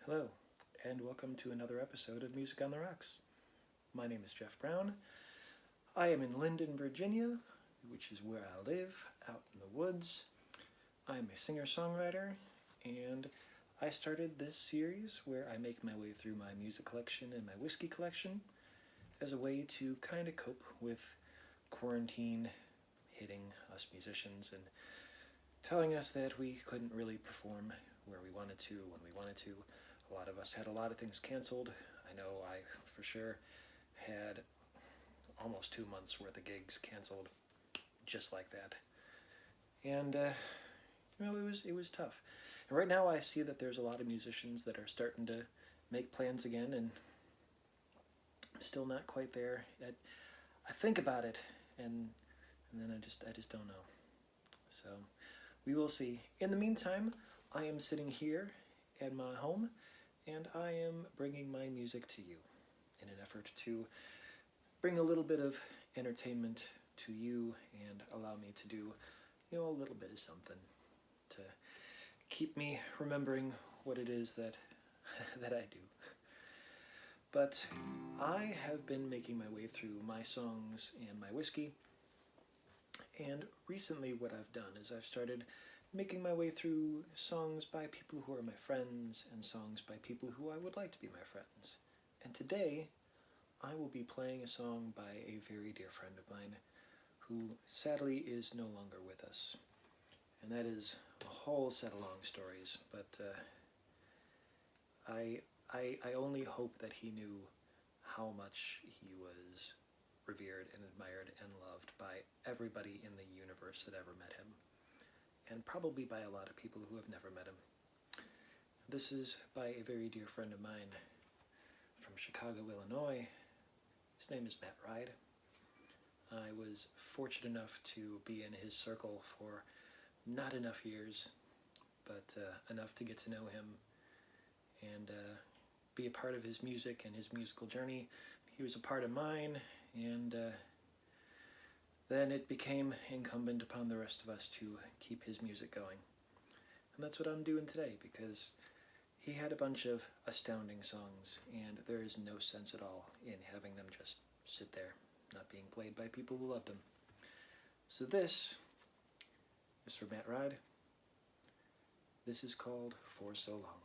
Hello, and welcome to another episode of Music on the Rocks. My name is Jeff Brown. I am in Linden, Virginia, which is where I live, out in the woods. I'm a singer-songwriter, and I started this series where I make my way through my music collection and my whiskey collection as a way to kind of cope with quarantine hitting us musicians and telling us that we couldn't really perform where we wanted to, when we wanted to. A lot of us had a lot of things canceled. I know I, for sure, had almost 2 months worth of gigs canceled just like that. And, it was tough. And right now I see that there's a lot of musicians that are starting to make plans again, and I'm still not quite there. I think about it, and then I just don't know. So we will see. In the meantime, I am sitting here at my home, and I am bringing my music to you in an effort to bring a little bit of entertainment to you and allow me to do, a little bit of something to keep me remembering what it is that that I do. But I have been making my way through my songs and my whiskey, and recently what I've done is I've started making my way through songs by people who are my friends and songs by people who I would like to be my friends. And today, I will be playing a song by a very dear friend of mine who sadly is no longer with us. And that is a whole set of long stories, but I only hope that he knew how much he was revered and admired and loved by everybody in the universe that ever met him, and probably by a lot of people who have never met him. This is by a very dear friend of mine from Chicago, Illinois. His name is Matt Ryd. I was fortunate enough to be in his circle for not enough years, but enough to get to know him and be a part of his music and his musical journey. He was a part of mine, and then it became incumbent upon the rest of us to keep his music going. And that's what I'm doing today, because he had a bunch of astounding songs, and there is no sense at all in having them just sit there, not being played by people who loved him. So this is for Matt Ryd. This is called For So Long.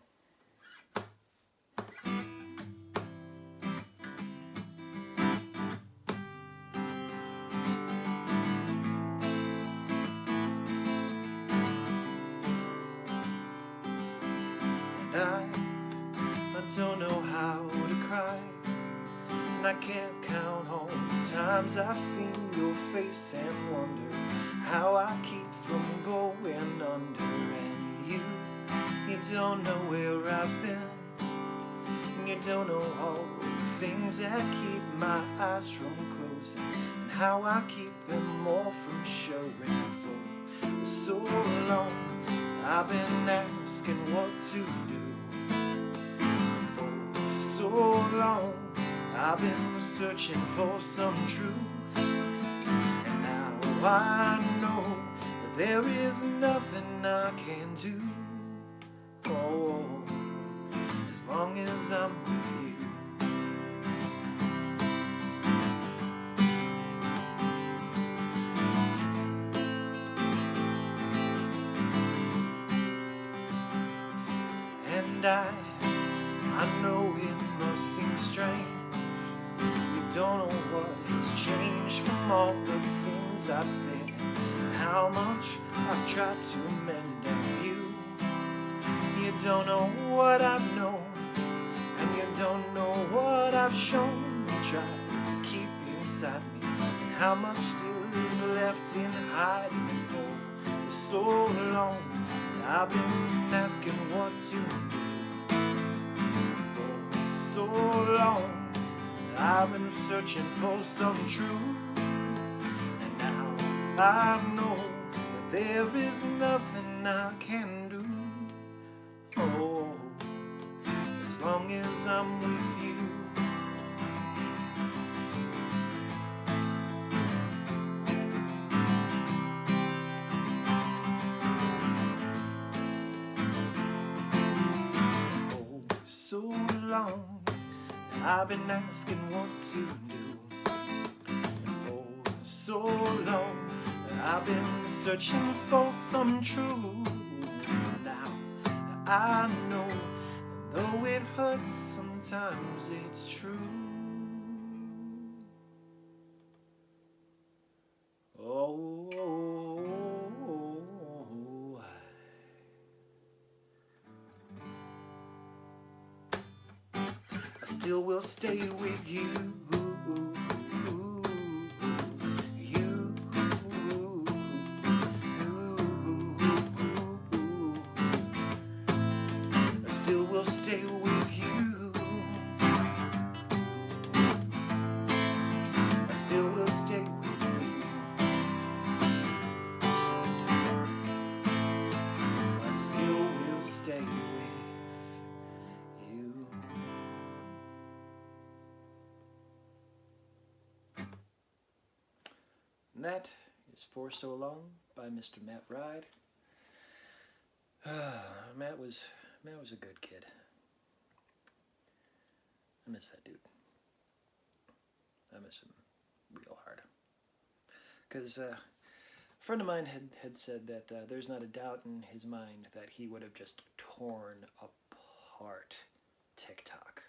I don't know how to cry, and I can't count all the times I've seen your face and wonder how I keep from going under. And you don't know where I've been, and you don't know all the things that keep my eyes from closing, and how I keep them all from showing. For so long I've been asking what to do. So long I've been searching for some truth, and now I know that there is nothing I can do. Oh, as long as I'm with you. And I know it must seem strange. You don't know what has changed from all the things I've said, and how much I've tried to mend. And you don't know what I've known, and you don't know what I've shown. You tried to keep inside me, and how much still is left in hiding. For so long I've been asking what to do. So long I've been searching for some truth, and now I know that there is nothing I can do. Oh, as long as I'm with you. I've been asking what to do, and for so long I've been searching for some truth. Now I know, though it hurts sometimes, it's true. Oh, I still will stay with you. I still will stay with you. I still will stay with you. I still will stay with you. And that is For So Long by Mr. Matt Ryd. Matt was a good kid. I miss that dude. I miss him real hard. Because a friend of mine had said that there's not a doubt in his mind that he would have just torn apart TikTok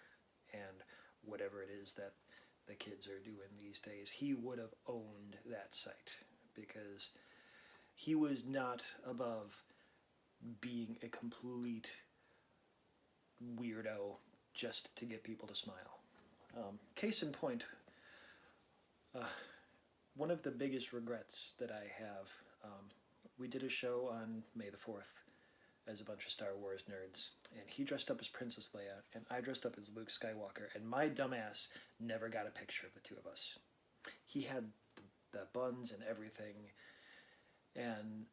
and whatever it is that the kids are doing these days. He would have owned that site because he was not above being a complete weirdo just to get people to smile. Case in point, one of the biggest regrets that I have, we did a show on May the 4th as a bunch of Star Wars nerds, and he dressed up as Princess Leia, and I dressed up as Luke Skywalker, and my dumbass never got a picture of the two of us. He had the buns and everything, and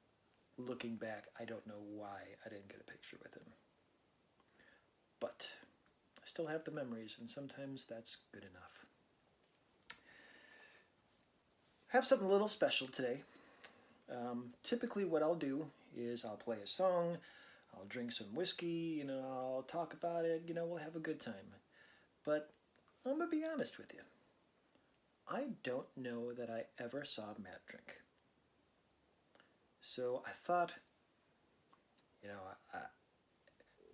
looking back, I don't know why I didn't get a picture with him. But I still have the memories, and sometimes that's good enough. I have something a little special today. Typically what I'll do is I'll play a song, I'll drink some whiskey, I'll talk about it, we'll have a good time. But I'm going to be honest with you. I don't know that I ever saw Matt drink. So I thought,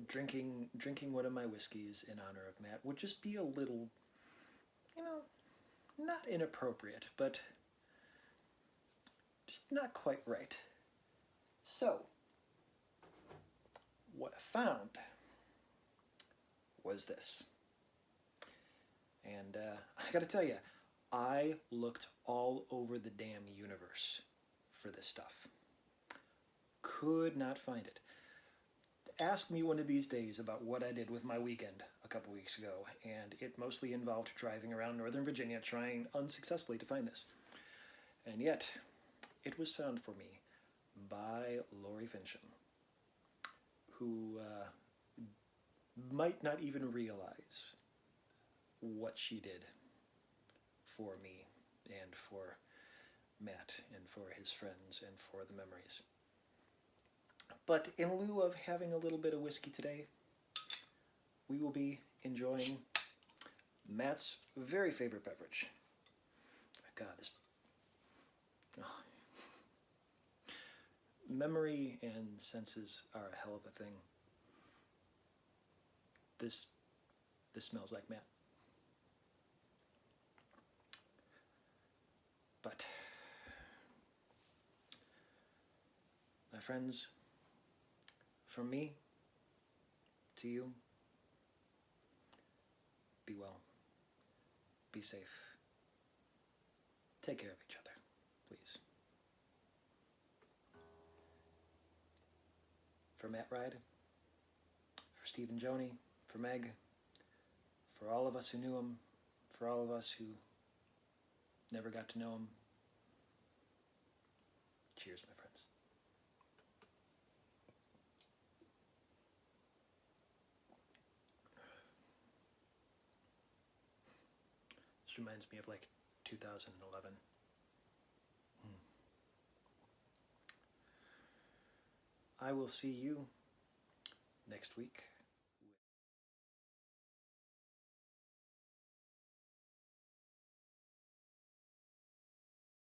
drinking one of my whiskeys in honor of Matt would just be a little, not inappropriate, but just not quite right. So, what I found was this. And I gotta tell you, I looked all over the damn universe for this stuff. Could not find it. Ask me one of these days about what I did with my weekend a couple weeks ago, and it mostly involved driving around Northern Virginia trying unsuccessfully to find this. And yet, it was found for me by Laurie Fincham, who might not even realize what she did for me and for Matt and for his friends and for the memories. But in lieu of having a little bit of whiskey today, we will be enjoying Matt's very favorite beverage. God, this... Oh. Memory and senses are a hell of a thing. This smells like Matt. But, my friends, from me to you, be well, be safe, take care of each other, please. For Matt Ryd, for Steve and Joni, for Meg, for all of us who knew him, for all of us who never got to know him, cheers, my friends. This reminds me of like 2011. I will see you next week.